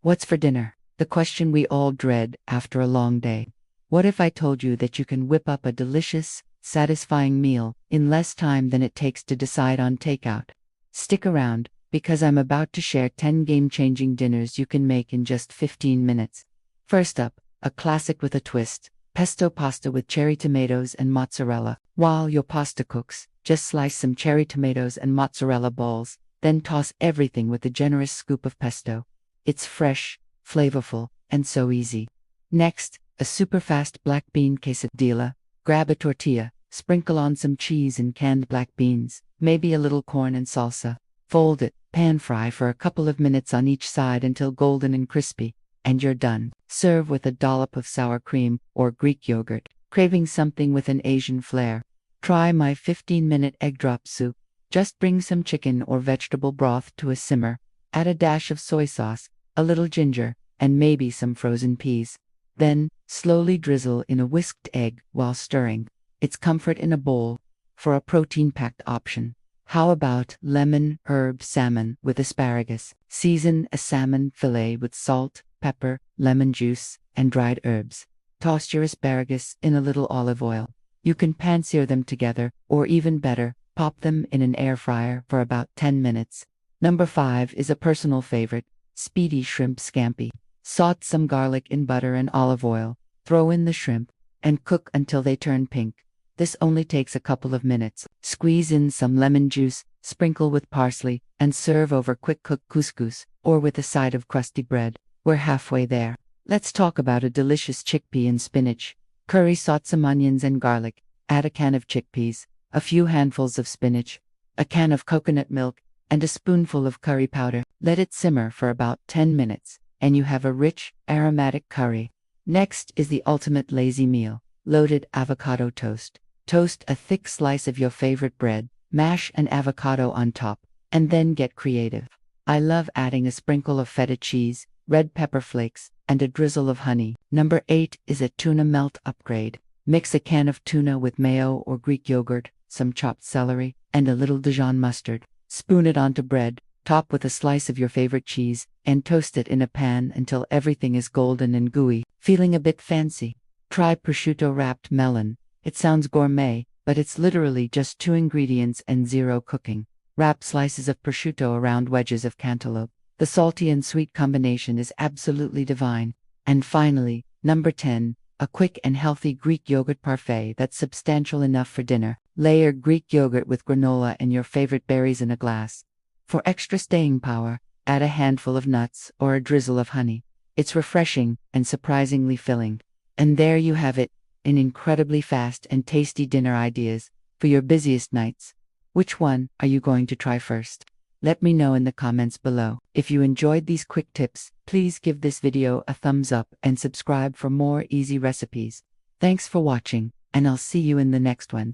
What's for dinner? The question we all dread after a long day. What if I told you that you can whip up a delicious, satisfying meal in less time than it takes to decide on takeout? Stick around, because I'm about to share 10 game-changing dinners you can make in just 15 minutes. First up, a classic with a twist: pesto pasta with cherry tomatoes and mozzarella. While your pasta cooks, just slice some cherry tomatoes and mozzarella balls, then toss everything with a generous scoop of pesto. It's fresh, flavorful, and so easy. Next, a super fast black bean quesadilla. Grab a tortilla, sprinkle on some cheese and canned black beans, maybe a little corn and salsa. Fold it, pan fry for a couple of minutes on each side until golden and crispy, and you're done. Serve with a dollop of sour cream or Greek yogurt. Craving something with an Asian flair? Try my 15-minute egg drop soup. Just bring some chicken or vegetable broth to a simmer, add a dash of soy sauce, a little ginger, and maybe some frozen peas. Then, slowly drizzle in a whisked egg while stirring. It's comfort in a bowl. For a protein-packed option, how about lemon herb salmon with asparagus? Season a salmon fillet with salt, pepper, lemon juice, and dried herbs. Toss your asparagus in a little olive oil. You can pan-sear them together, or even better, pop them in an air fryer for about 10 minutes. Number 5 is a personal favorite: speedy shrimp scampi. Saute some garlic in butter and olive oil, throw in the shrimp, and cook until they turn pink. This only takes a couple of minutes. Squeeze in some lemon juice, sprinkle with parsley, and serve over quick-cooked couscous, or with a side of crusty bread. We're halfway there. Let's talk about a delicious chickpea and spinach curry. Saute some onions and garlic, add a can of chickpeas, a few handfuls of spinach, a can of coconut milk, and a spoonful of curry powder. Let it simmer for about 10 minutes, and you have a rich, aromatic curry. Next is the ultimate lazy meal: loaded avocado toast. Toast a thick slice of your favorite bread, mash an avocado on top, and then get creative. I love adding a sprinkle of feta cheese, red pepper flakes, and a drizzle of honey. Number 8 is a tuna melt upgrade. Mix a can of tuna with mayo or Greek yogurt, some chopped celery, and a little Dijon mustard. Spoon it onto bread, top with a slice of your favorite cheese, and toast it in a pan until everything is golden and gooey. Feeling a bit fancy? Try prosciutto-wrapped melon. It sounds gourmet, but it's literally just 2 ingredients and 0 cooking. Wrap slices of prosciutto around wedges of cantaloupe. The salty and sweet combination is absolutely divine. And finally, number 10, a quick and healthy Greek yogurt parfait that's substantial enough for dinner. Layer Greek yogurt with granola and your favorite berries in a glass. For extra staying power, add a handful of nuts or a drizzle of honey. It's refreshing and surprisingly filling. And there you have it, an incredibly fast and tasty dinner ideas for your busiest nights. Which one are you going to try first? Let me know in the comments below. If you enjoyed these quick tips, please give this video a thumbs up and subscribe for more easy recipes. Thanks for watching, and I'll see you in the next one.